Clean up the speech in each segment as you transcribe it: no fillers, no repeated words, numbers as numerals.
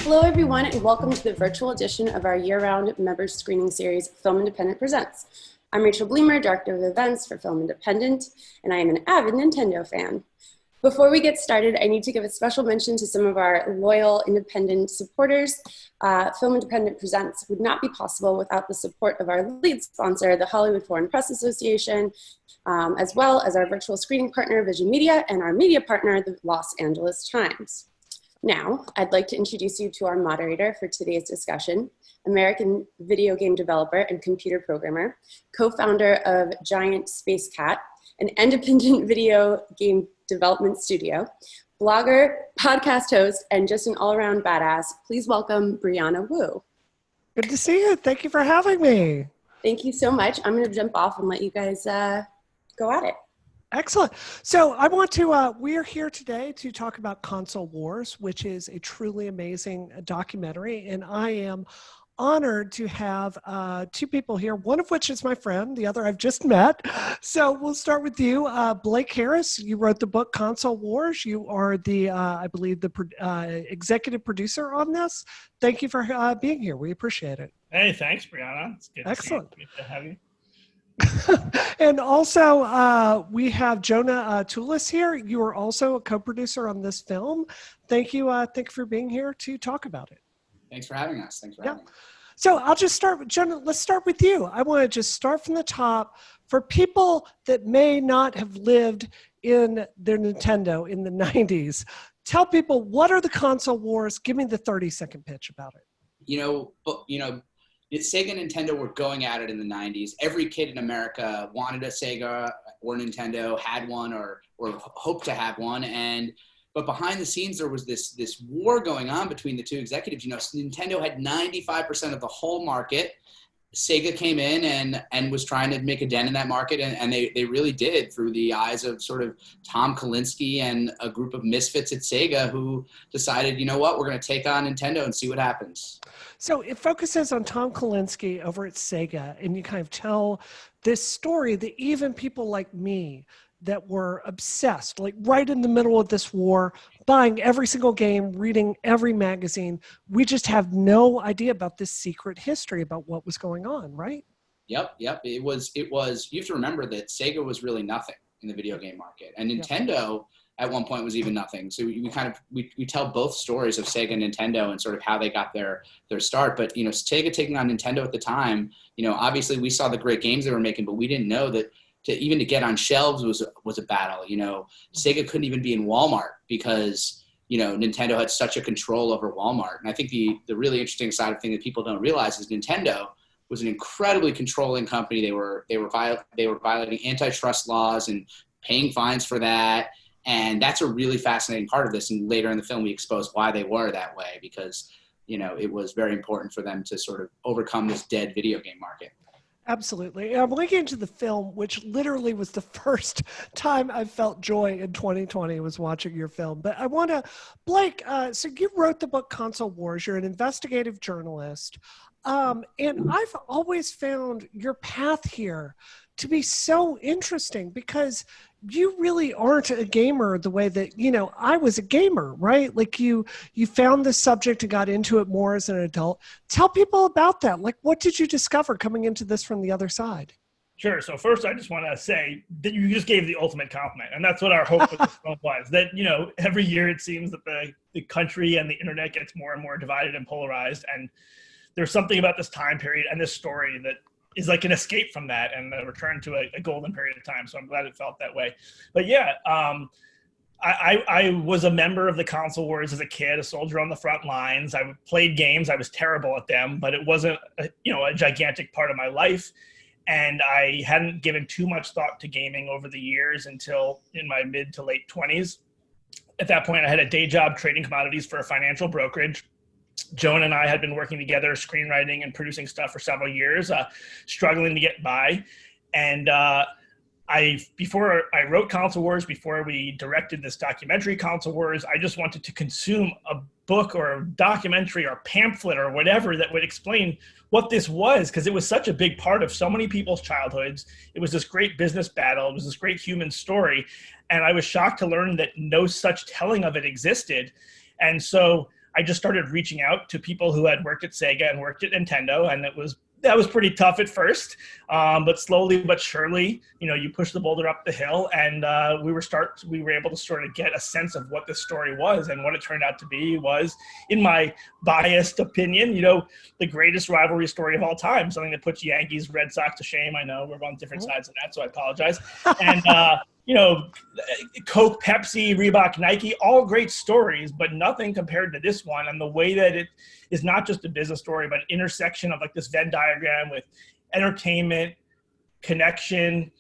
Hello, everyone, and welcome to the virtual edition of our year-round members screening series, Film Independent Presents. I'm Rachel Bleemer, Director of Events for Film Independent, and I am an avid Nintendo fan. Before we get started, I need to give a special mention to some of our loyal independent supporters. Film Independent Presents would not be possible without the support of our lead sponsor, the Hollywood Foreign Press Association, as well as our virtual screening partner, Vision Media, and our media partner, the Los Angeles Times. Now, I'd like to introduce you to our moderator for today's discussion, American video game developer and computer programmer, co-founder of Giant Space Cat, an independent video game development studio, blogger, podcast host, and just an all-around badass. Please welcome Brianna Wu. Good to see you. Thank you for having me. Thank you so much. I'm going to jump off and let you guys go at it. Excellent. So I want to, we're here today to talk about Console Wars, which is a truly amazing documentary. And I am honored to have two people here, one of which is my friend, the other I've just met. So we'll start with you, Blake Harris. You wrote the book Console Wars. You are the, I believe, the executive producer on this. Thank you for being here. We appreciate it. Hey, thanks, Brianna. It's good Excellent. to have you. And also, we have Jonah Tulis here. You are also a co-producer on this film. Thank you for being here to talk about it. Thanks for having us. So I'll just start with Jonah. Let's start with you. I want to just start from the top. For people that may not have lived in their Nintendo in the 90s, tell people, what are the Console Wars? Give me the 30-second pitch about it. Sega and Nintendo were going at it in the 90s. Every kid in America wanted a Sega or Nintendo, had one or hoped to have one. But behind the scenes, there was this war going on between the two executives. Nintendo had 95% of the whole market. Sega came in and was trying to make a dent in that market, and they really did through the eyes of sort of Tom Kalinske and a group of misfits at Sega who decided, you know what, we're going to take on Nintendo and see what happens. So it focuses on Tom Kalinske over at Sega, and you kind of tell this story that even people like me that were obsessed, like right in the middle of this war, buying every single game, reading every magazine, we just have no idea about this secret history about what was going on, right? Yep. It was, you have to remember that Sega was really nothing in the video game market. And Nintendo at one point was even nothing. So we tell both stories of Sega and Nintendo and sort of how they got their start. But, Sega taking on Nintendo at the time, obviously we saw the great games they were making, but we didn't know that to get on shelves was a battle. Sega couldn't even be in Walmart because, Nintendo had such a control over Walmart. And I think the really interesting side of thing that people don't realize is Nintendo was an incredibly controlling company. They were violating antitrust laws and paying fines for that. And that's a really fascinating part of this. And later in the film, we expose why they were that way because, it was very important for them to sort of overcome this dead video game market. Absolutely. I'm looking into the film, which literally was the first time I felt joy in 2020 was watching your film. But I want to, Blake, so you wrote the book Console Wars. You're an investigative journalist. And I've always found your path here to be so interesting because you really aren't a gamer the way that, I was a gamer, right? Like you found this subject and got into it more as an adult. Tell people about that. Like, what did you discover coming into this from the other side? Sure. So first, I just want to say that you just gave the ultimate compliment. And that's what our hope with this film was, that, every year it seems that the country and the internet gets more and more divided and polarized. And there's something about this time period and this story that is like an escape from that and a return to a golden period of time. So I'm glad it felt that way. But yeah, I was a member of the Console Wars as a kid, a soldier on the front lines. I played games. I was terrible at them, but it wasn't a gigantic part of my life. And I hadn't given too much thought to gaming over the years until in my mid to late 20s. At that point, I had a day job trading commodities for a financial brokerage. Jonah and I had been working together, screenwriting and producing stuff for several years, struggling to get by. And before I wrote Console Wars, before we directed this documentary Console Wars, I just wanted to consume a book or a documentary or pamphlet or whatever that would explain what this was, because it was such a big part of so many people's childhoods. It was this great business battle. It was this great human story. And I was shocked to learn that no such telling of it existed. And so I just started reaching out to people who had worked at Sega and worked at Nintendo, and that was pretty tough at first, but slowly but surely, you push the boulder up the hill, and we were able to sort of get a sense of what this story was, and what it turned out to be was, in my biased opinion, the greatest rivalry story of all time, something that puts Yankees, Red Sox to shame. I know we're on different sides of that, so I apologize. And Coke, Pepsi, Reebok, Nike, all great stories, but nothing compared to this one. And the way that it is not just a business story, but intersection of like this Venn diagram with entertainment, connection,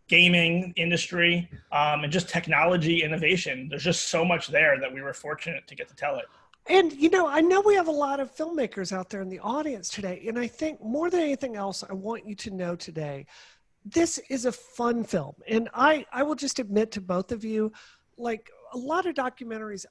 gaming industry, and just technology innovation. There's just so much there that we were fortunate to get to tell it. And, I know we have a lot of filmmakers out there in the audience today. And I think more than anything else, I want you to know today, this is a fun film. And I will just admit to both of you, like a lot of documentaries,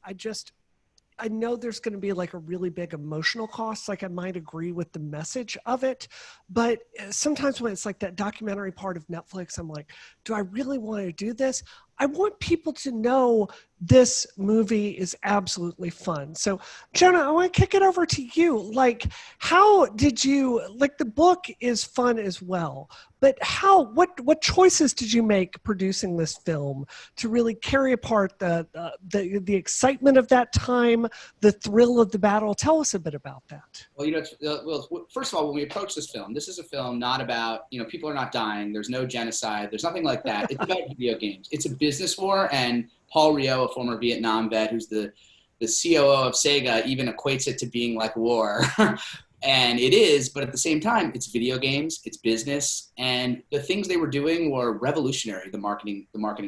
I know there's going to be like a really big emotional cost. Like I might agree with the message of it, but sometimes when it's like that documentary part of Netflix, I'm like, do I really want to do this? I want people to know this movie is absolutely fun. So Jonah, I want to kick it over to you. Like, how did you, like the book is fun as well, but what choices did you make producing this film to really carry apart the excitement of that time, the thrill of the battle? Tell us a bit about that. Well, first of all, when we approach this film, this is a film not about, people are not dying. There's no genocide. There's nothing like that. It's about video games. It's a business war, and Paul Rio, a former Vietnam vet who's the COO of Sega, even equates it to being like war. And it is, but at the same time, it's video games, it's business, and the things they were doing were revolutionary. The marketing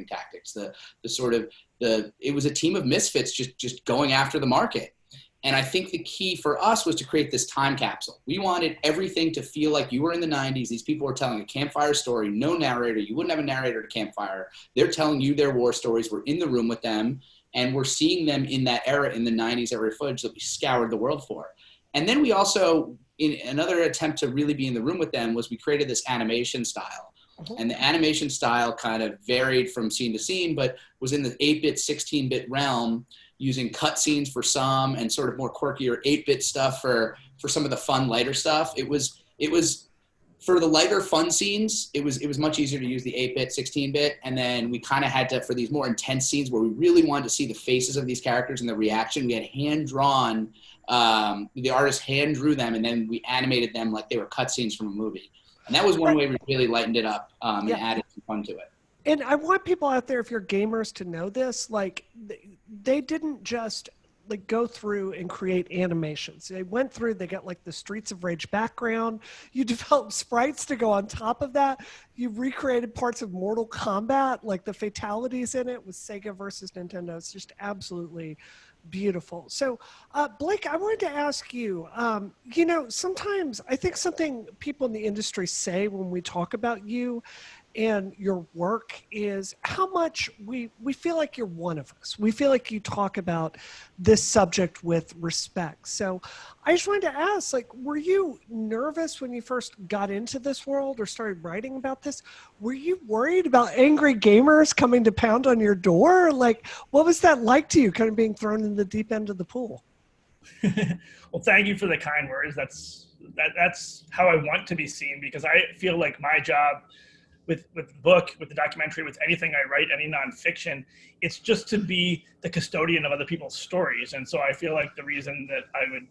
tactics, it was a team of misfits just going after the market. And I think the key for us was to create this time capsule. We wanted everything to feel like you were in the 90s. These people were telling a campfire story, no narrator. You wouldn't have a narrator at a campfire. They're telling you their war stories. We're in the room with them, and we're seeing them in that era, in the 90s era footage that we scoured the world for. And then we also, in another attempt to really be in the room with them, was we created this animation style. Mm-hmm. And the animation style kind of varied from scene to scene, but was in the 8-bit, 16-bit realm, using cutscenes for some and sort of more quirkier 8-bit stuff for some of the fun, lighter stuff. It was for the lighter, fun scenes, it was much easier to use the 8-bit, 16-bit, and then we kind of had to, for these more intense scenes where we really wanted to see the faces of these characters and the reaction, we had hand-drawn, the artist hand-drew them, and then we animated them like they were cutscenes from a movie. And that was one way we really lightened it up and added some fun to it. And I want people out there, if you're gamers, to know this, like they didn't just like go through and create animations. They went through, they got like the Streets of Rage background. You developed sprites to go on top of that. You recreated parts of Mortal Kombat, like the fatalities in it with Sega versus Nintendo. It's just absolutely beautiful. So Blake, I wanted to ask you, sometimes I think something people in the industry say when we talk about you and your work is how much we feel like you're one of us. We feel like you talk about this subject with respect. So I just wanted to ask, like, were you nervous when you first got into this world or started writing about this? Were you worried about angry gamers coming to pound on your door? Like, what was that like to you, kind of being thrown in the deep end of the pool? Well, thank you for the kind words. That's how I want to be seen, because I feel like my job with the book, with the documentary, with anything I write, any nonfiction, it's just to be the custodian of other people's stories. And so I feel like the reason that I would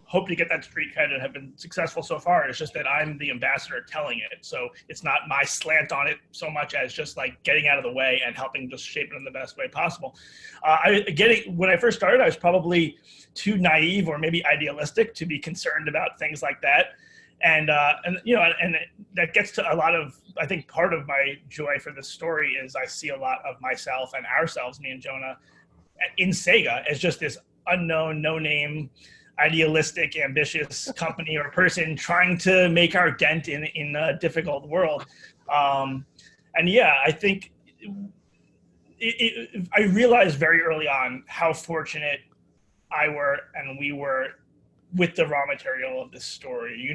hope to get that street cred and have been successful so far is just that I'm the ambassador telling it. So it's not my slant on it so much as just like getting out of the way and helping just shape it in the best way possible. When I first started, I was probably too naive or maybe idealistic to be concerned about things like that. And that gets to a lot of, I think part of my joy for this story is I see a lot of myself and ourselves, me and Jonah, in Sega as just this unknown, no-name, idealistic, ambitious company or person trying to make our dent in a difficult world. I think I realized very early on how fortunate we were with the raw material of this story.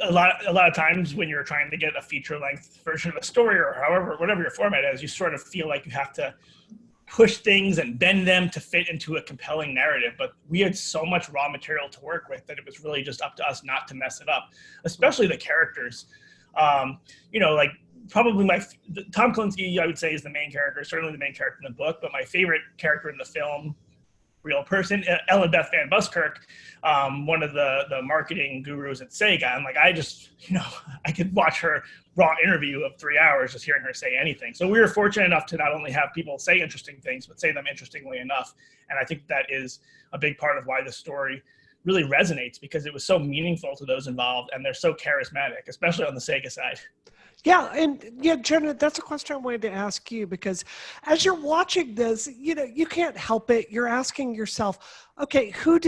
A lot of times when you're trying to get a feature length version of a story or whatever your format is, you sort of feel like you have to push things and bend them to fit into a compelling narrative. But we had so much raw material to work with that it was really just up to us not to mess it up, especially the characters. Like probably Tom Kalinske, I would say, is the main character, certainly the main character in the book, but my favorite character in the film, real person, Ellen Beth Van Buskirk, one of the marketing gurus at Sega. And like, I could watch her raw interview of 3 hours just hearing her say anything. So we were fortunate enough to not only have people say interesting things, but say them interestingly enough. And I think that is a big part of why the story really resonates, because it was so meaningful to those involved, and they're so charismatic, especially on the Sega side. Yeah, and Jonah, that's a question I wanted to ask you, because as you're watching this, you can't help it. You're asking yourself, okay, who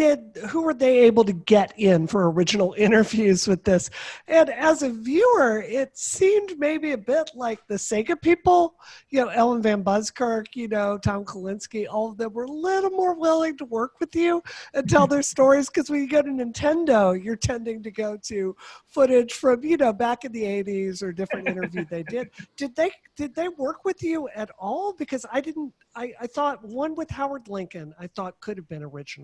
were they able to get in for original interviews with this? And as a viewer, it seemed maybe a bit like the Sega people, Ellen Van Buskirk, Tom Kalinske, all of them were a little more willing to work with you and tell their stories. Because when you go to Nintendo, you're tending to go to footage from, back in the 80s or different interview they did. Did they work with you at all? Because I thought one with Howard Lincoln, I thought could have been original.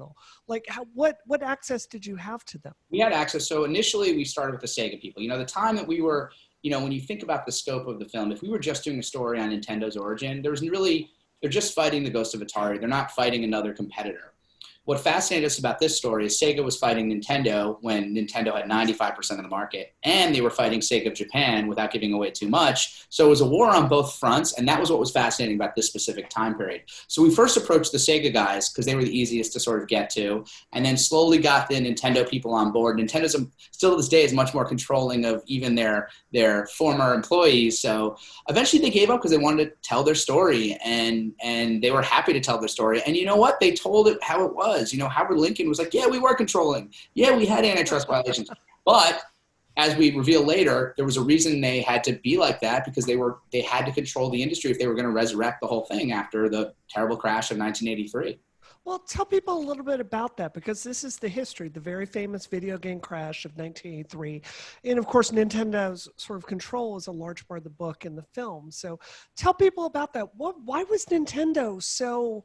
Like, what access did you have to them? We had access. So initially we started with the Sega people. The time that we were, when you think about the scope of the film, if we were just doing a story on Nintendo's origin, they're just fighting the ghost of Atari. They're not fighting another competitor. What fascinated us about this story is Sega was fighting Nintendo when Nintendo had 95% of the market, and they were fighting Sega of Japan without giving away too much. So it was a war on both fronts, and that was what was fascinating about this specific time period. So we first approached the Sega guys because they were the easiest to sort of get to, and then slowly got the Nintendo people on board. Nintendo's still to this day is much more controlling of even their former employees. So eventually they gave up because they wanted to tell their story, and they were happy to tell their story. And you know what? They told it how it was. Howard Lincoln was like, yeah, we were controlling. Yeah, we had antitrust violations. But as we reveal later, there was a reason they had to be like that, because they had to control the industry if they were going to resurrect the whole thing after the terrible crash of 1983. Well, tell people a little bit about that, because this is the history, the very famous video game crash of 1983. And of course, Nintendo's sort of control is a large part of the book and the film. So tell people about that. Why was Nintendo so,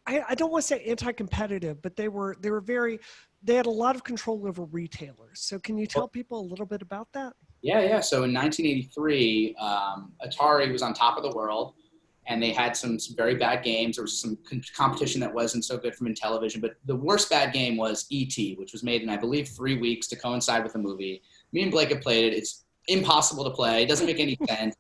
I don't want to say anti-competitive, but they had a lot of control over retailers. So can you tell people a little bit about that? Yeah. So in 1983, Atari was on top of the world, and they had some very bad games. There was some competition that wasn't so good from Intellivision, but the worst bad game was E.T., which was made in, I believe, 3 weeks to coincide with the movie. Me and Blake have played it. It's impossible to play. It doesn't make any sense.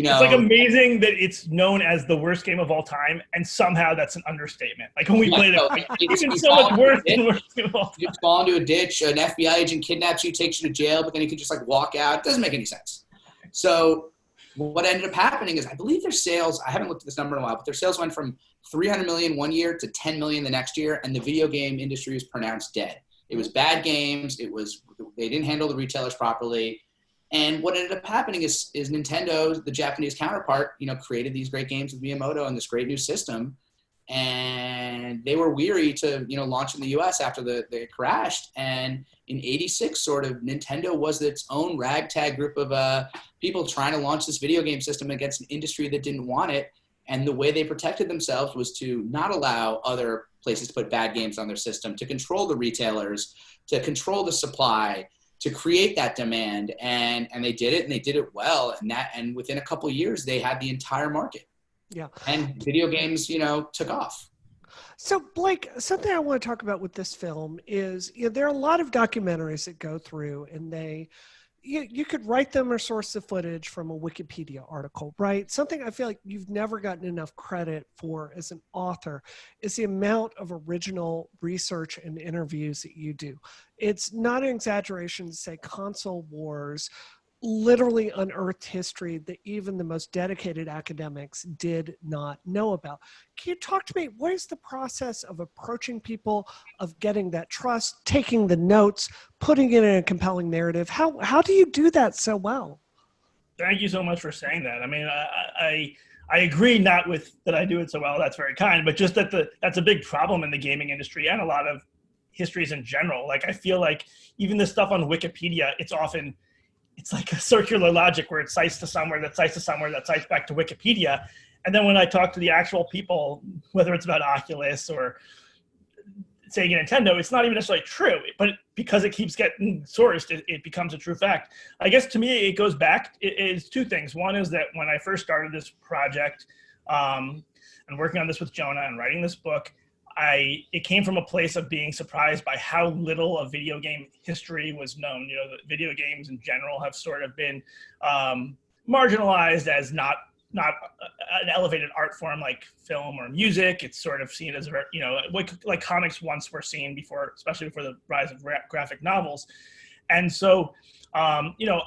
It's like amazing that it's known as the worst game of all time, and somehow that's an understatement. Like when we played it's so much worse than worst game of all time. You fall into a ditch, an FBI agent kidnaps you, takes you to jail, but then you can just walk out. It doesn't make any sense. So what ended up happening is, I believe their sales, I haven't looked at this number in a while, but their sales went from 300 million one year to 10 million the next year, and the video game industry was pronounced dead. It was bad games. They didn't handle the retailers properly. And what ended up happening is Nintendo, the Japanese counterpart, created these great games with Miyamoto and this great new system. And they were weary to, launch in the US after they crashed. And in 86, sort of, Nintendo was its own ragtag group of people trying to launch this video game system against an industry that didn't want it. And the way they protected themselves was to not allow other places to put bad games on their system, to control the retailers, to control the supply, to create that demand. And they did it, and they did it well. And within a couple of years, they had the entire market. Yeah. And video games, took off. So Blake, something I want to talk about with this film is, there are a lot of documentaries that go through, and you could write them or source the footage from a Wikipedia article, right? Something I feel like you've never gotten enough credit for as an author is the amount of original research and interviews that you do. It's not an exaggeration to say Console Wars literally unearthed history that even the most dedicated academics did not know about. Can you talk to me, what is the process of approaching people, of getting that trust, taking the notes, putting it in a compelling narrative? How do you do that so well? Thank you so much for saying that. I mean, I agree, not with that I do it so well, that's very kind, but just that that's a big problem in the gaming industry and a lot of histories in general. Like, I feel like even the stuff on Wikipedia, it's like a circular logic where it cites to somewhere, that cites to somewhere, that cites back to Wikipedia. And then when I talk to the actual people, whether it's about Oculus or Sega and Nintendo, it's not even necessarily true, but because it keeps getting sourced, it becomes a true fact. I guess to me, it goes back, it is two things. One is that when I first started this project and working on this with Jonah and writing this book, it came from a place of being surprised by how little of video game history was known. You know, the video games in general have sort of been marginalized as not an elevated art form like film or music. It's sort of seen as, you know, like comics once were seen before, especially before the rise of graphic novels. And so, you know,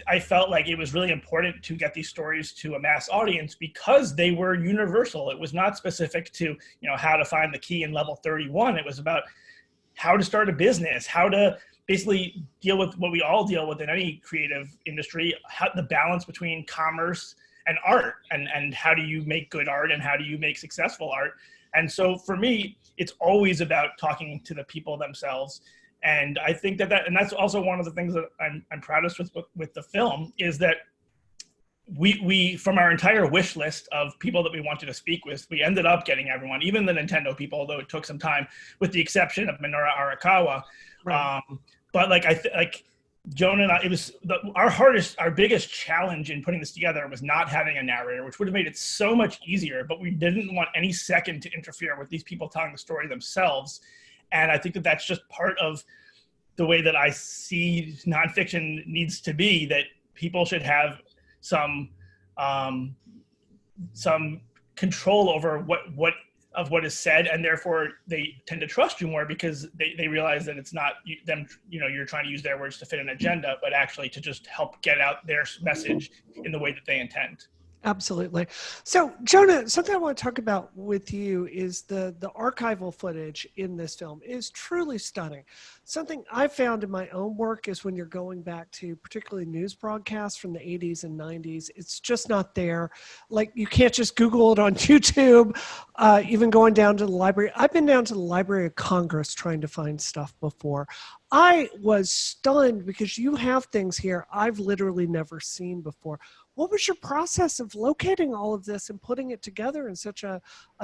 I felt like it was really important to get these stories to a mass audience because they were universal. It was not specific to, you know, how to find the key in level 31. It was about how to start a business, how to basically deal with what we all deal with in any creative industry, how the balance between commerce and art, and how do you make good art and how do you make successful art. And so for me, it's always about talking to the people themselves. And I think and that's also one of the things that I'm proudest with the film, is that we from our entire wish list of people that we wanted to speak with, we ended up getting everyone, even the Nintendo people, although it took some time, with the exception of Minoru Arakawa. Right. But like Jonah and I, it was our biggest challenge in putting this together was not having a narrator, which would have made it so much easier, but we didn't want any second to interfere with these people telling the story themselves. And I think that that's just part of the way that I see nonfiction needs to be, that people should have some control over what is said, and therefore they tend to trust you more because they realize that it's not them, you know, you're trying to use their words to fit an agenda, but actually to just help get out their message in the way that they intend. Absolutely. So, Jonah, something I want to talk about with you is the archival footage in this film is truly stunning. Something I found in my own work is when you're going back to particularly news broadcasts from the 80s and 90s, it's just not there. Like, you can't just Google it on YouTube, even going down to the library. I've been down to the Library of Congress trying to find stuff before. I was stunned because you have things here I've literally never seen before. What was your process of locating all of this and putting it together in such a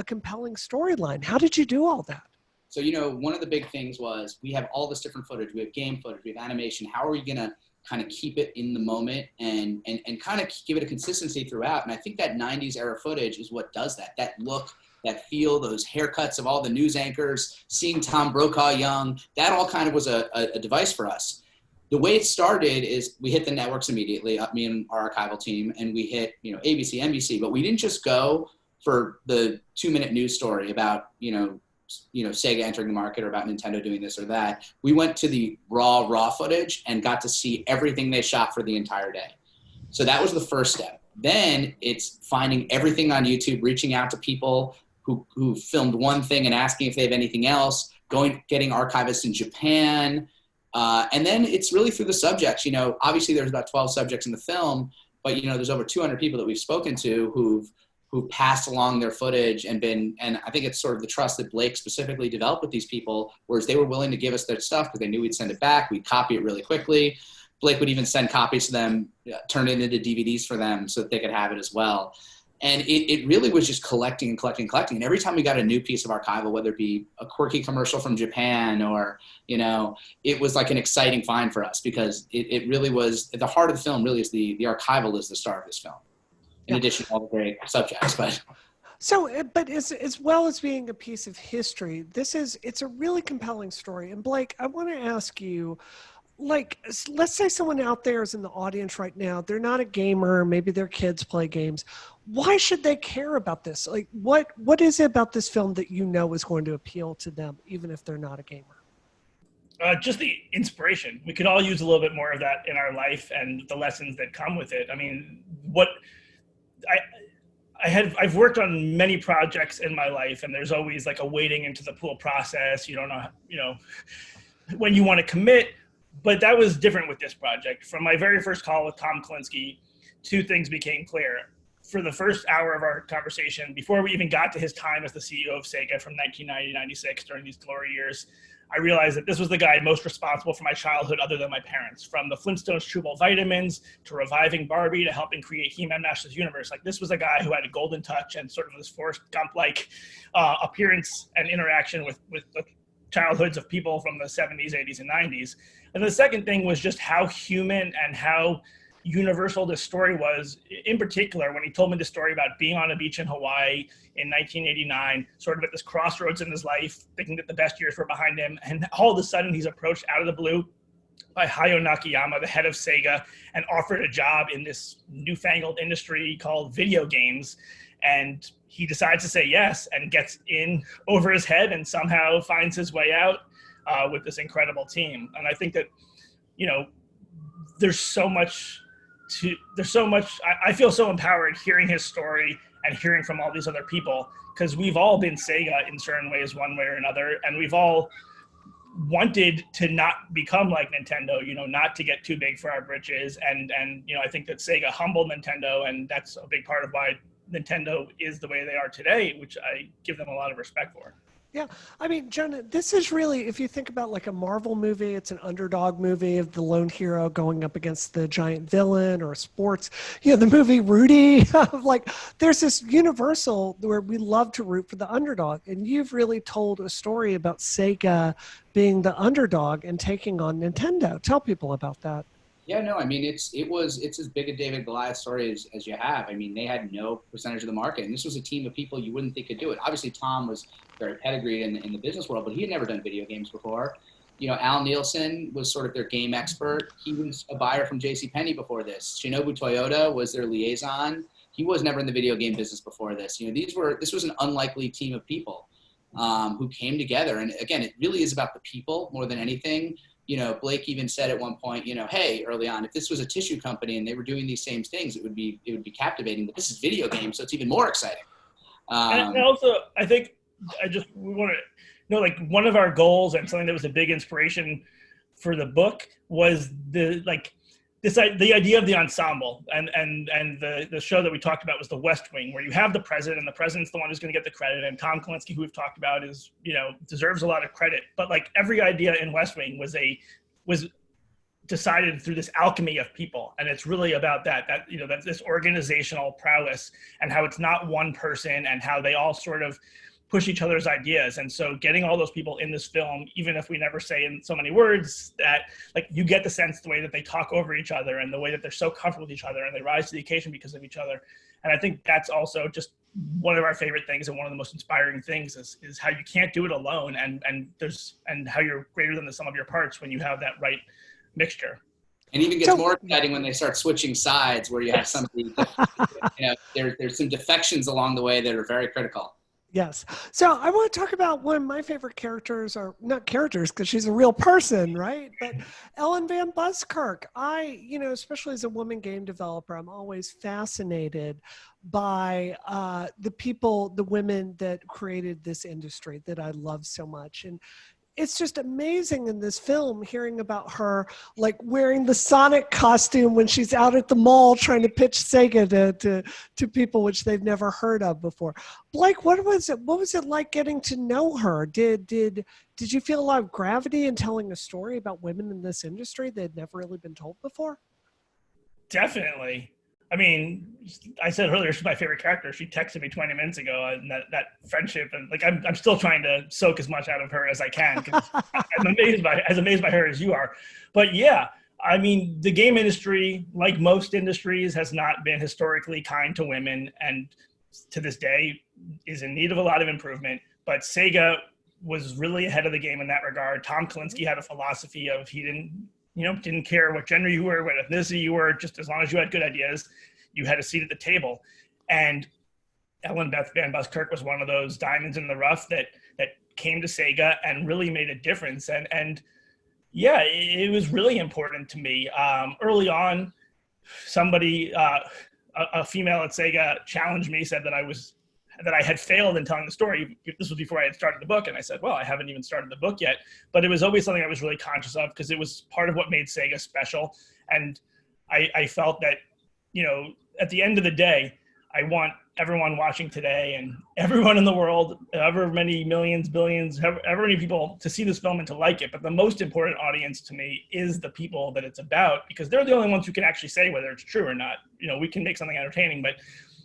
compelling storyline? How did you do all that? So, you know, one of the big things was we have all this different footage. We have game footage, we have animation. How are we going to kind of keep it in the moment and kind of give it a consistency throughout? And I think that 90s era footage is what does that. That look, that feel, those haircuts of all the news anchors, seeing Tom Brokaw young, that all kind of was a device for us. The way it started is we hit the networks immediately, me and our archival team, and we hit, you know, ABC, NBC, but we didn't just go for the 2-minute news story about, you know, Sega entering the market or about Nintendo doing this or that. We went to the raw footage and got to see everything they shot for the entire day. So that was the first step. Then it's finding everything on YouTube, reaching out to people who filmed one thing and asking if they have anything else, getting archivists in Japan. And then it's really through the subjects. You know, obviously there's about 12 subjects in the film, but, you know, there's over 200 people that we've spoken to who've passed along their footage and I think it's sort of the trust that Blake specifically developed with these people, whereas they were willing to give us their stuff because they knew we'd send it back. We'd copy it really quickly. Blake would even send copies to them, turn it into DVDs for them so that they could have it as well. And it really was just collecting and collecting and collecting. And every time we got a new piece of archival, whether it be a quirky commercial from Japan or, you know, it was like an exciting find for us because it really was, at the heart of the film really is the archival is the star of this film, in addition to all the great subjects. But as well as being a piece of history, it's a really compelling story. And Blake, I want to ask you, like, let's say someone out there is in the audience right now, they're not a gamer, maybe their kids play games. Why should they care about this? Like, what is it about this film that you know is going to appeal to them, even if they're not a gamer? Just the inspiration. We could all use a little bit more of that in our life and the lessons that come with it. I mean, I've worked on many projects in my life, and there's always like a wading into the pool process. You don't know, you know, when you want to commit. But that was different with this project. From my very first call with Tom Kalinske, two things became clear. for the first hour of our conversation, before we even got to his time as the CEO of Sega from 1990 to 96 during these glory years, I realized that this was the guy most responsible for my childhood other than my parents. From the Flintstones chewable vitamins to reviving Barbie to helping create He-Man Masters Universe. Like, this was a guy who had a golden touch and sort of this Forrest Gump-like appearance and interaction with the childhoods of people from the 70s, 80s, and 90s. And the second thing was just how human and how universal this story was, in particular when he told me the story about being on a beach in Hawaii in 1989, sort of at this crossroads in his life, thinking that the best years were behind him, and all of a sudden he's approached out of the blue by Hayao Nakayama, the head of Sega, and offered a job in this newfangled industry called video games. And he decides to say yes and gets in over his head and somehow finds his way out with this incredible team. And I think that, you know, there's so much, I feel so empowered hearing his story and hearing from all these other people, because we've all been Sega in certain ways, one way or another, and we've all wanted to not become like Nintendo, you know, not to get too big for our britches. And you know, I think that Sega humbled Nintendo, and that's a big part of why Nintendo is the way they are today, which I give them a lot of respect for. Yeah, I mean, Jonah, this is really, if you think about like a Marvel movie, it's an underdog movie of the lone hero going up against the giant villain, or sports, you know, the movie Rudy, like there's this universal where we love to root for the underdog. And you've really told a story about Sega being the underdog and taking on Nintendo. Tell people about that. Yeah, no, I mean, it's as big a David Goliath story as you have. I mean, they had no percentage of the market, and this was a team of people you wouldn't think could do it. Obviously, Tom was very pedigreed in the business world, but he had never done video games before. You know, Al Nielsen was sort of their game expert. He was a buyer from JCPenney before this. Shinobu Toyota was their liaison. He was never in the video game business before this. You know, this was an unlikely team of people who came together. And again, it really is about the people more than anything. You know, Blake even said at one point, you know, hey, early on, if this was a tissue company and they were doing these same things, it would be captivating. But this is video games, so it's even more exciting. And also, I think we want to know, like, one of our goals and something that was a big inspiration for the book was the idea of the ensemble, and the show that we talked about was The West Wing, where you have the president, and the president's the one who's going to get the credit, and Tom Kalinske, who we've talked about, is, you know, deserves a lot of credit. But like every idea in West Wing was decided through this alchemy of people, and it's really about that you know, that this organizational prowess and how it's not one person and how they all sort of push each other's ideas. And so getting all those people in this film, even if we never say in so many words, that like you get the sense the way that they talk over each other and the way that they're so comfortable with each other and they rise to the occasion because of each other. And I think that's also just one of our favorite things, and one of the most inspiring things is how you can't do it alone, and how you're greater than the sum of your parts when you have that right mixture. And even gets more exciting when they start switching sides, where you have somebody, you know, there's some defections along the way that are very critical. Yes. So I want to talk about one of my favorite characters, or not characters because she's a real person, right? But Ellen Van Buskirk. You know, especially as a woman game developer, I'm always fascinated by the women that created this industry that I love so much. And it's just amazing in this film hearing about her like wearing the Sonic costume when she's out at the mall trying to pitch Sega to people which they've never heard of before. Blake, what was it like getting to know her? Did you feel a lot of gravity in telling a story about women in this industry that had never really been told before? Definitely. I mean, I said earlier she's my favorite character. She texted me 20 minutes ago, and that friendship, and like I'm still trying to soak as much out of her as I can, because I'm amazed by her as you are. But yeah, I mean, the game industry, like most industries, has not been historically kind to women, and to this day is in need of a lot of improvement. But Sega was really ahead of the game in that regard. Tom Kalinske had a philosophy of he didn't care what gender you were, what ethnicity you were, just as long as you had good ideas, you had a seat at the table. And Ellen Van Buskirk was one of those diamonds in the rough that came to Sega and really made a difference. And yeah, it was really important to me. Early on, somebody, a female at Sega challenged me, said that I had failed in telling the story. This was before I had started the book. And I said, well, I haven't even started the book yet. But it was always something I was really conscious of, because it was part of what made Sega special. And I felt that, you know, at the end of the day, I want everyone watching today and everyone in the world, however many millions, billions, however many people, to see this film and to like it. But the most important audience to me is the people that it's about, because they're the only ones who can actually say whether it's true or not. You know, we can make something entertaining, but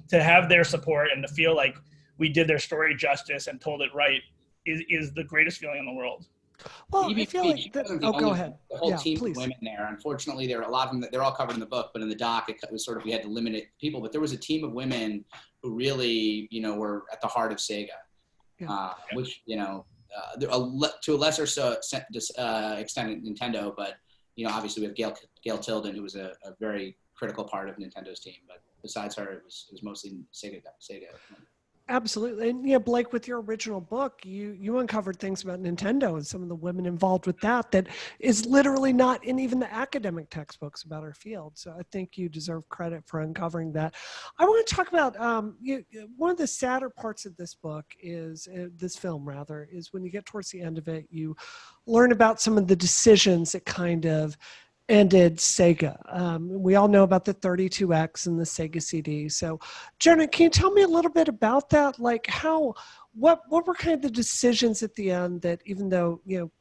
to have their support and to feel like we did their story justice and told it right is the greatest feeling in the world. Well, I feel like that, go ahead. The whole team please. of women there. Unfortunately, there are a lot of them that they're all covered in the book, but in the doc, it was sort of, we had to limit it people. But there was a team of women who really, you know, were at the heart of Sega, which, you know, to a lesser extent at Nintendo, but, you know, obviously we have Gail Tilden, who was a very critical part of Nintendo's team. But besides her, it was mostly Sega. Absolutely. And yeah, Blake, with your original book, you uncovered things about Nintendo and some of the women involved with that is literally not in even the academic textbooks about our field. So I think you deserve credit for uncovering that. I want to talk about one of the sadder parts of this book is, this film rather, is when you get towards the end of it, you learn about some of the decisions that kind of ended Sega. We all know about the 32X and the Sega CD. So, Jonah, can you tell me a little bit about that? Like what were kind of the decisions at the end that, even though, you know,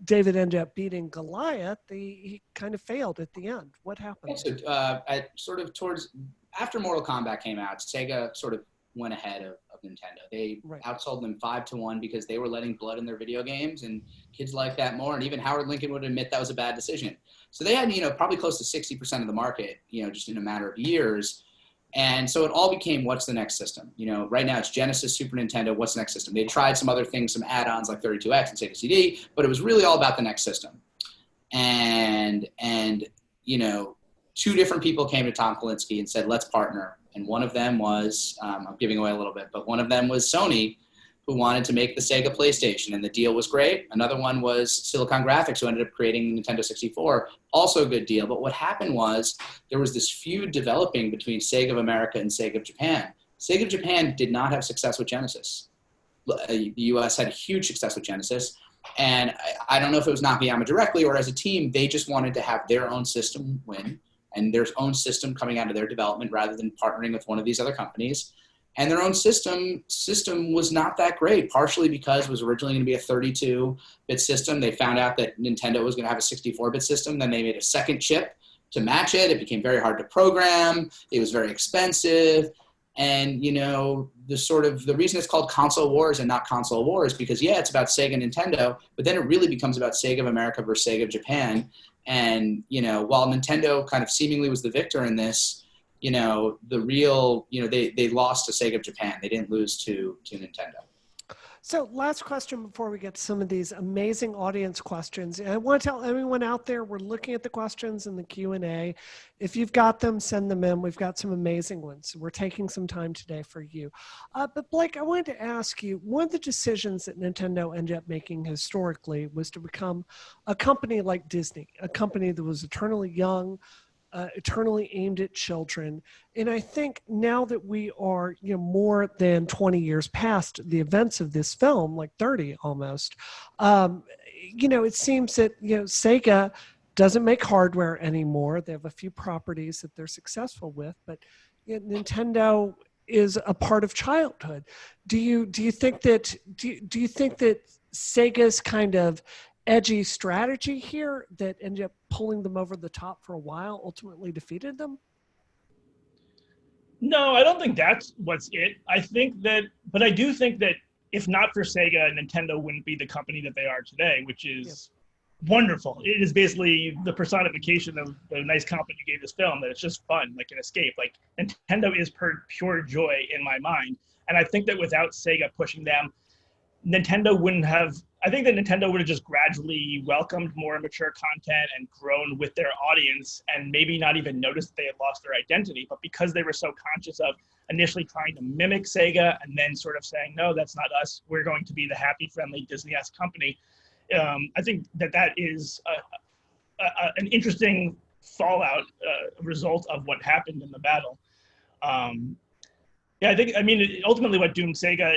David ended up beating Goliath, he kind of failed at the end? What happened? Yeah, so after Mortal Kombat came out, Sega sort of went ahead of Nintendo. They outsold them 5-1 because they were letting blood in their video games, and kids like that more. And even Howard Lincoln would admit that was a bad decision. So they had, you know, probably close to 60% of the market, you know, just in a matter of years. And so it all became, what's the next system? You know, right now it's Genesis, Super Nintendo, what's the next system? They tried some other things, some add-ons like 32X and Sega CD, but it was really all about the next system. And you know, two different people came to Tom Kalinske and said, let's partner. And one of them was, I'm giving away a little bit, but one of them was Sony, who wanted to make the Sega PlayStation, and the deal was great. Another one was Silicon Graphics, who ended up creating the Nintendo 64, also a good deal. But what happened was there was this feud developing between Sega of America and Sega of Japan. Sega of Japan did not have success with Genesis. The US had a huge success with Genesis. And I don't know if it was Nakayama directly or as a team, they just wanted to have their own system win and their own system coming out of their development rather than partnering with one of these other companies. And their own system was not that great, partially because it was originally going to be a 32-bit system. They found out that Nintendo was going to have a 64-bit system. Then they made a second chip to match it. It became very hard to program. It was very expensive. And, you know, the reason it's called Console Wars and not Console Wars, because, yeah, it's about Sega and Nintendo, but then it really becomes about Sega of America versus Sega of Japan. And, you know, while Nintendo kind of seemingly was the victor in this, you know, they lost to Sega of Japan. They didn't lose to Nintendo. So last question before we get to some of these amazing audience questions. And I want to tell everyone out there, we're looking at the questions in the Q&A. If you've got them, send them in. We've got some amazing ones. We're taking some time today for you. But Blake, I wanted to ask you, one of the decisions that Nintendo ended up making historically was to become a company like Disney, a company that was eternally young, eternally aimed at children. And I think now that we are, you know, more than 20 years past the events of this film, like 30 almost, you know, it seems that, you know, Sega doesn't make hardware anymore. They have a few properties that they're successful with, but you know, Nintendo is a part of childhood. Do you think that Sega's kind of edgy strategy here that ended up pulling them over the top for a while ultimately defeated them? No, I don't think that's what's it. I do think that if not for Sega, Nintendo wouldn't be the company that they are today, which is wonderful. It is basically the personification of the nice compliment you gave this film, that it's just fun, like an escape. Like, Nintendo is pure joy in my mind. And I think that without Sega pushing them, Nintendo would have just gradually welcomed more mature content and grown with their audience, and maybe not even noticed that they had lost their identity. But because they were so conscious of initially trying to mimic Sega and then sort of saying, no, that's not us, we're going to be the happy, friendly Disney-esque company, I think that is an interesting fallout result of what happened in the battle. Ultimately what doomed Sega,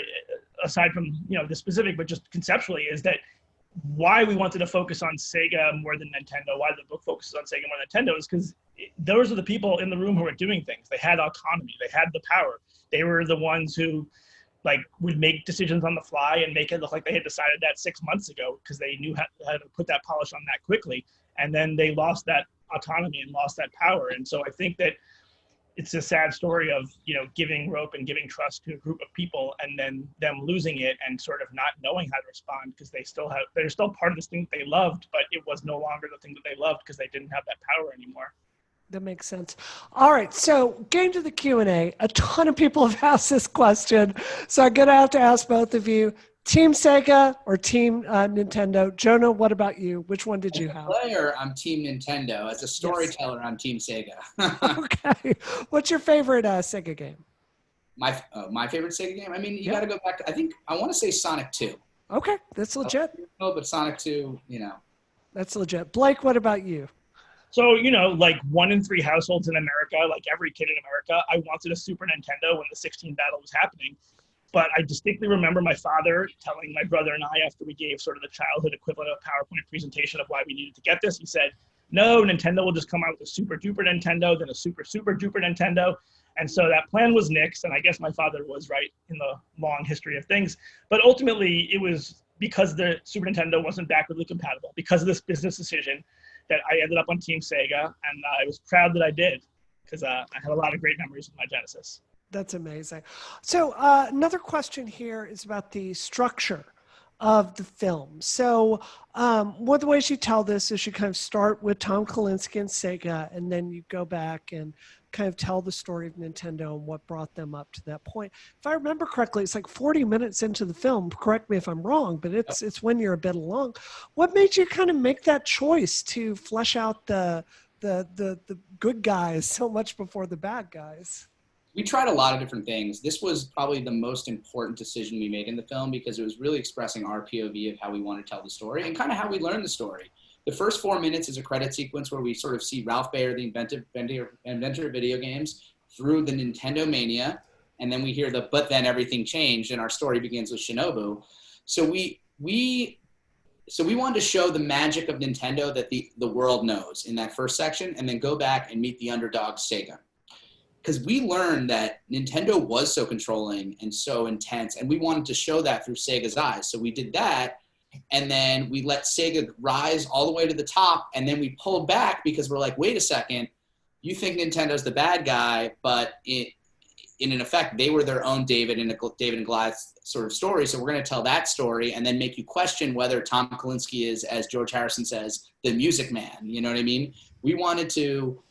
aside from, you know, the specific, but just conceptually, is that why we wanted to focus on Sega more than Nintendo, why the book focuses on Sega more than Nintendo, is because those are the people in the room who are doing things. They had autonomy, they had the power. They were the ones who like would make decisions on the fly and make it look like they had decided that 6 months ago because they knew how to put that polish on that quickly. And then they lost that autonomy and lost that power. And so I think that it's a sad story of, giving rope and giving trust to a group of people and then them losing it and sort of not knowing how to respond because they're still part of this thing that they loved, but it was no longer the thing that they loved because they didn't have that power anymore. That makes sense. All right, so getting to the Q&A, a ton of people have asked this question, so I'm going to have to ask both of you, Team Sega or Team Nintendo? Jonah, what about you? Which one did you have? As a player, I'm Team Nintendo. As a storyteller, yes. I'm Team Sega. Okay. What's your favorite Sega game? My favorite Sega game? I mean, you got to go back to, I want to say Sonic 2. Okay, that's legit. No, but Sonic 2, That's legit. Blake, what about you? So, like 1 in 3 households in America, like every kid in America, I wanted a Super Nintendo when the 16 battle was happening. But I distinctly remember my father telling my brother and I, after we gave sort of the childhood equivalent of a PowerPoint presentation of why we needed to get this, he said, no, Nintendo will just come out with a super duper Nintendo, then a super duper Nintendo. And so that plan was nixed. And I guess my father was right in the long history of things. But ultimately, it was because the Super Nintendo wasn't backwardly compatible, because of this business decision, that I ended up on Team Sega. And I was proud that I did, because I had a lot of great memories with my Genesis. That's amazing. So another question here is about the structure of the film. So one of the ways you tell this is you kind of start with Tom Kalinske and Sega, and then you go back and kind of tell the story of Nintendo and what brought them up to that point. If I remember correctly, it's like 40 minutes into the film. Correct me if I'm wrong, but it's when you're a bit along. What made you kind of make that choice to flesh out the good guys so much before the bad guys? We tried a lot of different things. This was probably the most important decision we made in the film because it was really expressing our POV of how we want to tell the story and kind of how we learn the story. The first 4 minutes is a credit sequence where we sort of see Ralph Baer, the inventor of video games, through the Nintendo mania, and then we hear the "but then everything changed" and our story begins with Shinobu. So we wanted to show the magic of Nintendo that the world knows in that first section, and then go back and meet the underdog Sega. Because we learned that Nintendo was so controlling and so intense, and we wanted to show that through Sega's eyes. So we did that, and then we let Sega rise all the way to the top, and then we pulled back because we're like, wait a second, you think Nintendo's the bad guy, but in effect, they were their own David and Goliath sort of story. So we're going to tell that story and then make you question whether Tom Kalinske is, as George Harrison says, the music man. You know what I mean? We wanted to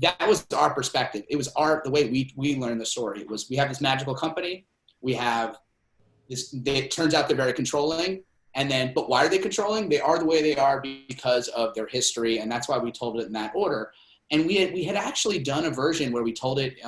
that was our perspective. It was the way we learned the story. It was, we have this magical company. We have this, it turns out they're very controlling. But why are they controlling? They are the way they are because of their history. And that's why we told it in that order. And we had actually done a version where we told it,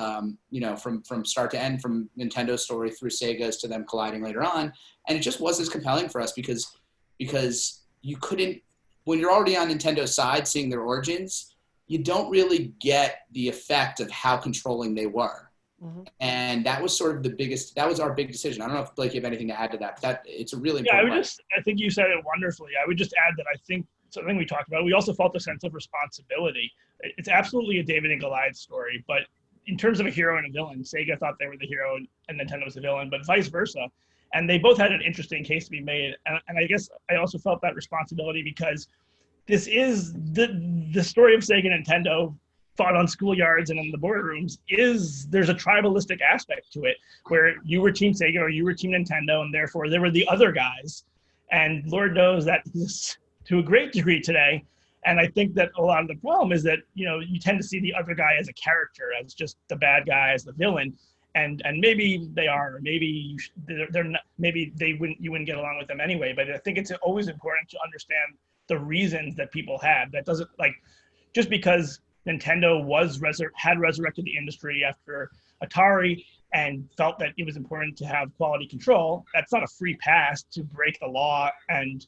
from start to end, from Nintendo's story through Sega's to them colliding later on. And it just wasn't as compelling for us because you couldn't, when you're already on Nintendo's side, seeing their origins, you don't really get the effect of how controlling they were. Mm-hmm. And that was sort of that was our big decision. I don't know if Blake, you have anything to add to that, but it's a really important I think you said it wonderfully. I would just add that I think something we talked about, we also felt a sense of responsibility. It's absolutely a David and Goliath story, but in terms of a hero and a villain, Sega thought they were the hero and Nintendo was the villain, but vice versa. And they both had an interesting case to be made. And I guess I also felt that responsibility because this is the story of Sega and Nintendo fought on schoolyards and in the boardrooms. There's a tribalistic aspect to it where you were Team Sega or you were Team Nintendo, and therefore there were the other guys. And Lord knows that is to a great degree today. And I think that a lot of the problem is that, you tend to see the other guy as a character, as just the bad guy, as the villain. And maybe they are, maybe they're not, maybe you wouldn't get along with them anyway. But I think it's always important to understand the reasons that people had. That doesn't, like, just because Nintendo had resurrected the industry after Atari and felt that it was important to have quality control, that's not a free pass to break the law and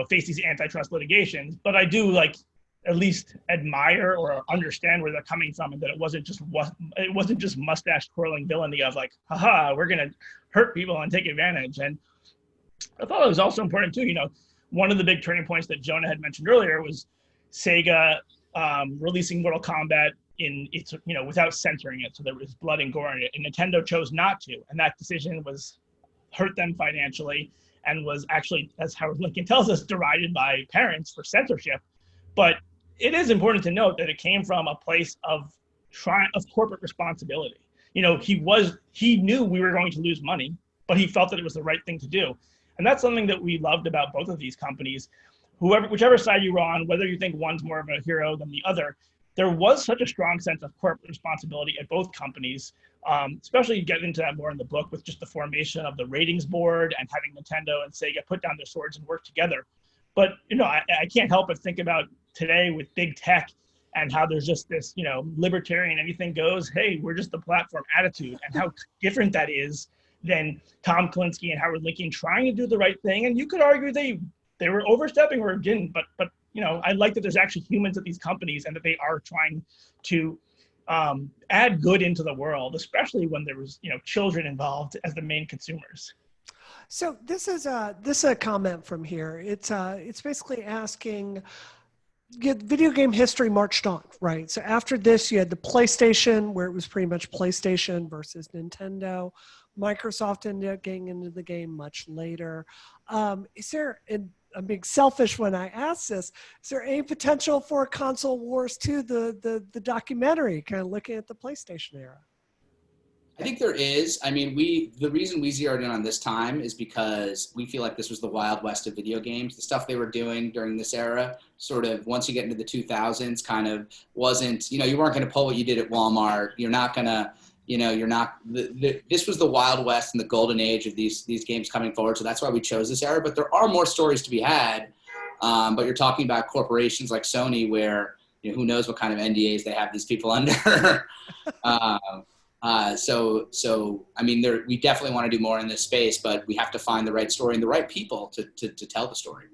face these antitrust litigations. But I do at least admire or understand where they're coming from, and that it wasn't just mustache twirling villainy of like, haha, we're gonna hurt people and take advantage. And I thought it was also important too. One of the big turning points that Jonah had mentioned earlier was Sega releasing Mortal Kombat in its, without censoring it. So there was blood and gore in it, and Nintendo chose not to. And that decision was hurt them financially and was actually, as Howard Lincoln tells us, derided by parents for censorship. But it is important to note that it came from a place of corporate responsibility. He knew we were going to lose money, but he felt that it was the right thing to do. And that's something that we loved about both of these companies. Whichever side you were on, whether you think one's more of a hero than the other, there was such a strong sense of corporate responsibility at both companies, especially you get into that more in the book with just the formation of the ratings board and having Nintendo and Sega put down their swords and work together. But, I can't help but think about today with big tech and how there's just this, libertarian, anything goes, hey, we're just the platform attitude, and how different that is than Tom Kalinske and Howard Lincoln trying to do the right thing. And you could argue they were overstepping or didn't, but I like that there's actually humans at these companies and that they are trying to add good into the world, especially when there was, children involved as the main consumers. So this is a comment from here. It's basically asking, video game history marched on, right? So after this, you had the PlayStation, where it was pretty much PlayStation versus Nintendo. Microsoft ended up getting into the game much later. Is there, and I'm being selfish when I ask this, is there any potential for a console wars too, the documentary, kind of looking at the PlayStation era? I think there is. I mean, the reason we zeroed in on this time is because we feel like this was the Wild West of video games. The stuff they were doing during this era, sort of once you get into the 2000s, kind of wasn't, you weren't going to pull what you did at Walmart. You're not going to, this was the Wild West and the golden age of these games coming forward. So that's why we chose this era. But there are more stories to be had. But you're talking about corporations like Sony where, who knows what kind of NDAs they have these people under. So I mean, we definitely want to do more in this space, but we have to find the right story and the right people to tell the story.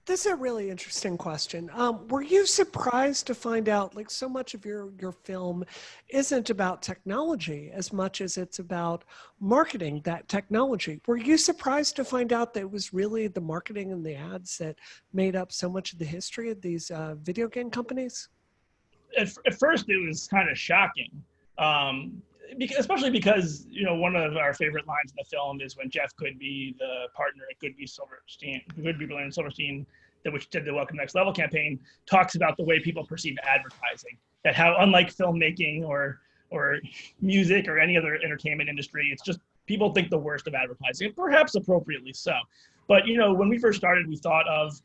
This is a really interesting question. Were you surprised to find out, like, so much of your film isn't about technology as much as it's about marketing that technology? Were you surprised to find out that it was really the marketing and the ads that made up so much of the history of these video game companies? At first, it was kind of shocking. Especially because, one of our favorite lines in the film is when Jeff Goodby, the partner at Goodby Berlin Silverstein, which did the Welcome Next Level campaign, talks about the way people perceive advertising, that how unlike filmmaking or music or any other entertainment industry, it's just people think the worst of advertising, perhaps appropriately so. But, when we first started, we thought of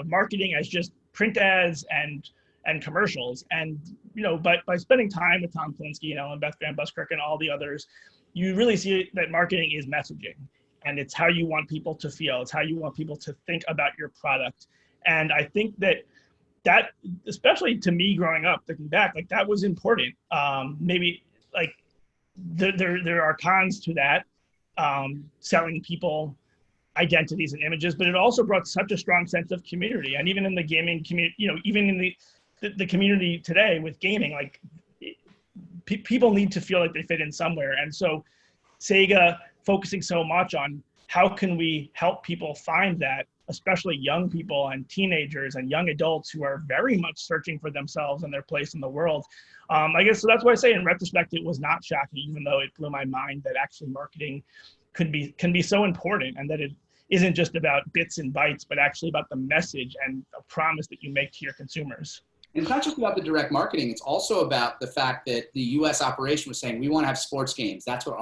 marketing as just print ads and commercials. And, but by spending time with Tom Kalinske, and Beth Van Buskirk and all the others, you really see that marketing is messaging. And it's how you want people to feel. It's how you want people to think about your product. And I think that especially to me growing up, thinking back, like that was important. Maybe like there are cons to that, selling people identities and images, but it also brought such a strong sense of community. And even in the gaming community, even in the community today with gaming, like people need to feel like they fit in somewhere. And so Sega focusing so much on how can we help people find that, especially young people and teenagers and young adults who are very much searching for themselves and their place in the world. I guess so that's why I say in retrospect, it was not shocking, even though it blew my mind that actually marketing can be so important, and that it isn't just about bits and bytes, but actually about the message and a promise that you make to your consumers. And it's not just about the direct marketing. It's also about the fact that the U.S. operation was saying, we want to have sports games. That's what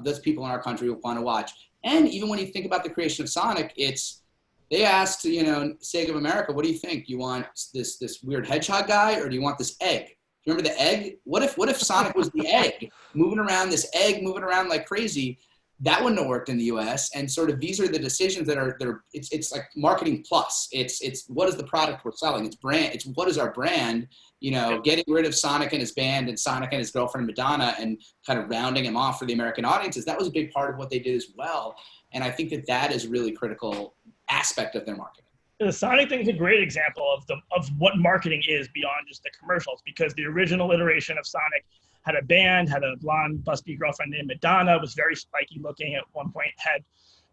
those people in our country want to watch. And even when you think about the creation of Sonic, they asked, Sega of America, what do you think? You want this weird hedgehog guy, or do you want this egg? Remember the egg? What if Sonic was the egg, moving around like crazy? That wouldn't have worked in the U.S. And sort of these are the decisions that it's like marketing plus. It's what is the product we're selling? It's brand. It's what is our brand? Getting rid of Sonic and his band and Sonic and his girlfriend Madonna and kind of rounding him off for the American audiences. That was a big part of what they did as well. And I think that is a really critical aspect of their marketing. The Sonic thing is a great example of what marketing is beyond just the commercials, because the original iteration of Sonic had a band, had a blonde, busty girlfriend named Madonna, was very spiky looking, at one point had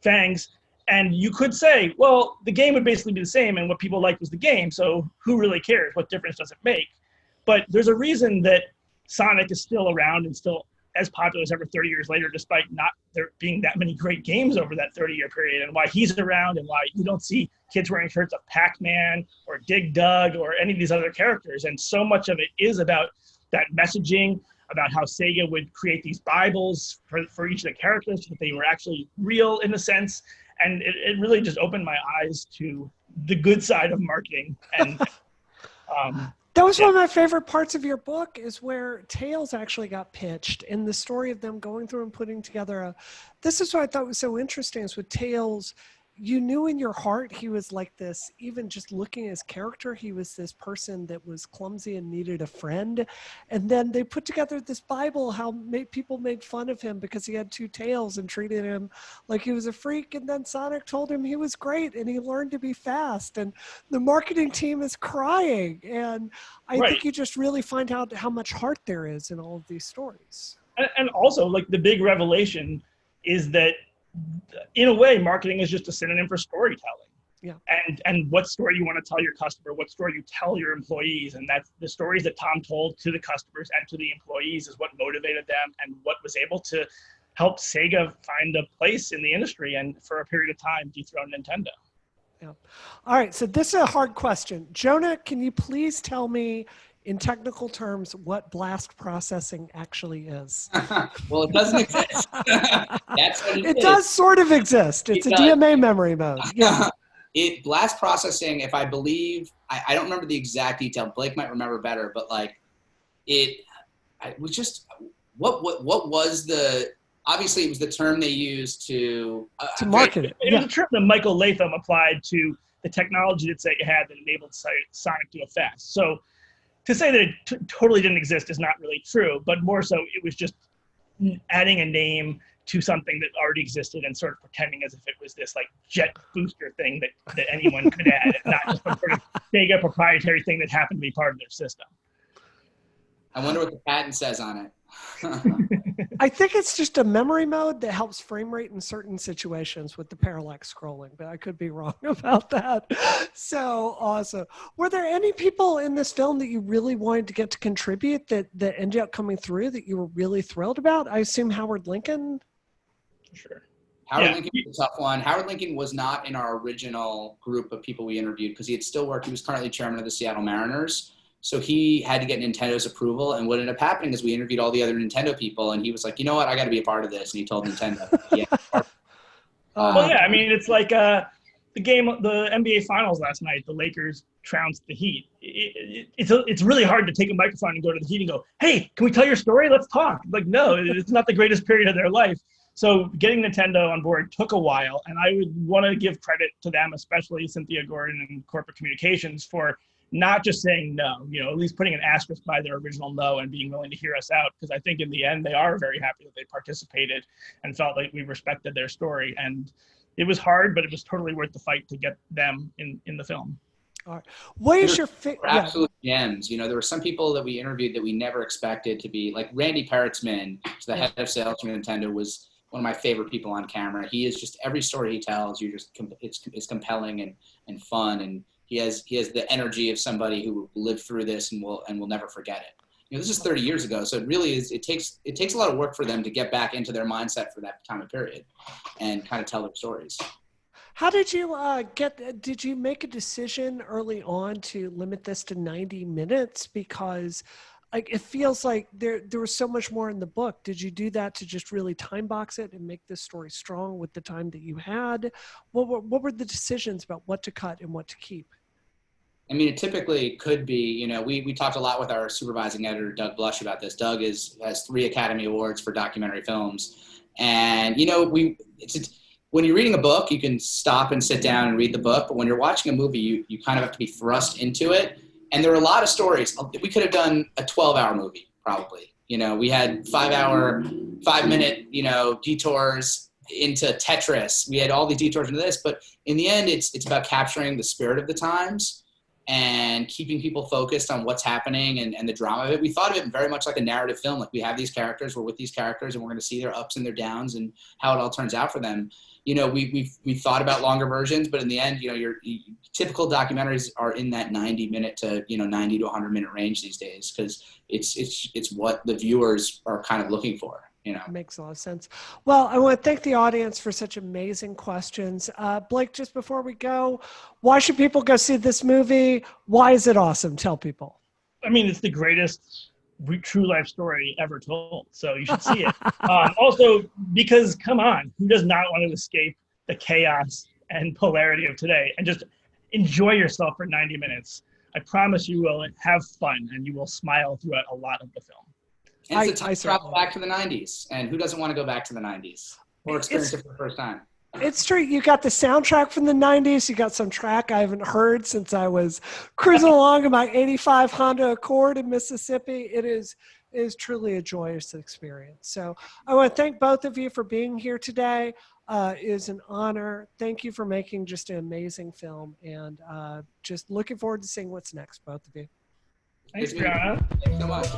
fangs. And you could say, well, the game would basically be the same, and what people liked was the game, so who really cares? What difference does it make? But there's a reason that Sonic is still around and still as popular as ever 30 years later, despite not there being that many great games over that 30-year period, and why he's around and why you don't see kids wearing shirts of Pac-Man or Dig Dug or any of these other characters. And so much of it is about that messaging, about how Sega would create these Bibles for each of the characters, so that they were actually real in a sense. And it really just opened my eyes to the good side of marketing. And that was one of my favorite parts of your book, is where Tails actually got pitched, and the story of them going through and putting together this is what I thought was so interesting, is with Tails, you knew in your heart he was like this. Even just looking at his character, he was this person that was clumsy and needed a friend. And then they put together this Bible, how people made fun of him because he had two tails and treated him like he was a freak. And then Sonic told him he was great and he learned to be fast. And the marketing team is crying. And I think you just really find out how much heart there is in all of these stories. And also, like, the big revelation is that, in a way, marketing is just a synonym for storytelling. Yeah. And what story you want to tell your customer, what story you tell your employees, and that's the stories that Tom told to the customers and to the employees is what motivated them and what was able to help Sega find a place in the industry and for a period of time dethrone Nintendo. Yeah. All right, so this is a hard question. Jonah, can you please tell me in technical terms what blast processing actually is? Well, it doesn't exist. That's what it does sort of exist. It's a DMA memory mode. Yeah. Blast processing, if I believe, I don't remember the exact detail. Blake might remember better, but like it was just, what was the, obviously it was the term they used to market it. It was a term that Michael Latham applied to the technology that Sega had that enabled Sonic to go fast. So to say that it totally didn't exist is not really true, but more so it was just adding a name to something that already existed and sort of pretending as if it was this like jet booster thing that anyone could add, and not just some sort of Sega proprietary thing that happened to be part of their system. I wonder what the patent says on it. I think it's just a memory mode that helps frame rate in certain situations with the parallax scrolling, but I could be wrong about that. So awesome. Were there any people in this film that you really wanted to get to contribute that ended up coming through that you were really thrilled about? I assume Howard Lincoln? Sure. Howard Lincoln was a tough one. Howard Lincoln was not in our original group of people we interviewed because he had still worked. He was currently chairman of the Seattle Mariners. So he had to get Nintendo's approval. And what ended up happening is we interviewed all the other Nintendo people. And he was like, you know what? I got to be a part of this. And he told Nintendo. Well, yeah, I mean, it's like the NBA Finals last night. The Lakers trounced the Heat. It's really hard to take a microphone and go to the Heat and go, hey, can we tell your story? Let's talk. Like, no, it's not the greatest period of their life. So getting Nintendo on board took a while. And I would want to give credit to them, especially Cynthia Gordon and corporate communications, for not just saying no, at least putting an asterisk by their original no and being willing to hear us out. Because I think in the end, they are very happy that they participated and felt like we respected their story. And it was hard, but it was totally worth the fight to get them in the film. All right. What is your favorite? Absolute gems. There were some people that we interviewed that we never expected to be, like Randy Peretzman, the head of sales for Nintendo, was one of my favorite people on camera. He is just, every story he tells, it's compelling and fun, and he has the energy of somebody who lived through this and will never forget it. This is 30 years ago, so it really is. It takes a lot of work for them to get back into their mindset for that time of period, and kind of tell their stories. How did you did you make a decision early on to limit this to 90 minutes? Because it feels like there was so much more in the book. Did you do that to just really time box it and make this story strong with the time that you had? What were the decisions about what to cut and what to keep? I mean, it typically could be, we talked a lot with our supervising editor, Doug Blush, about this. Doug has 3 Academy Awards for documentary films. And, when you're reading a book, you can stop and sit down and read the book. But when you're watching a movie, you kind of have to be thrust into it. And there are a lot of stories. We could have done a 12-hour movie, probably. We had 5-minute, detours into Tetris. We had all these detours into this. But in the end, it's about capturing the spirit of the times and keeping people focused on what's happening and the drama of it. We thought of it very much like a narrative film. Like we have these characters, we're with these characters, and we're going to see their ups and their downs and how it all turns out for them. You know, we thought about longer versions, but in the end, you know, your typical documentaries are in that 90-minute to 90 to 100-minute range these days, because it's what the viewers are kind of looking for. You know, makes a lot of sense. Well, I want to thank the audience for such amazing questions. Blake, just before we go, why should people go see this movie? Why is it awesome? Tell people. I mean, it's the greatest true life story ever told, so you should see it. Also, because come on, who does not want to escape the chaos and polarity of today and just enjoy yourself for 90 minutes? I promise you will have fun and you will smile throughout a lot of the film. And it's a time to travel back to the 90s. And who doesn't want to go back to the 90s or experience it for the first time? It's true. You got the soundtrack from the 90s. You got some track I haven't heard since I was cruising along in my 85 Honda Accord in Mississippi. It is truly a joyous experience. So I want to thank both of you for being here today. It is an honor. Thank you for making just an amazing film. And just looking forward to seeing what's next, both of you. Thanks, Brianna. Thanks so much.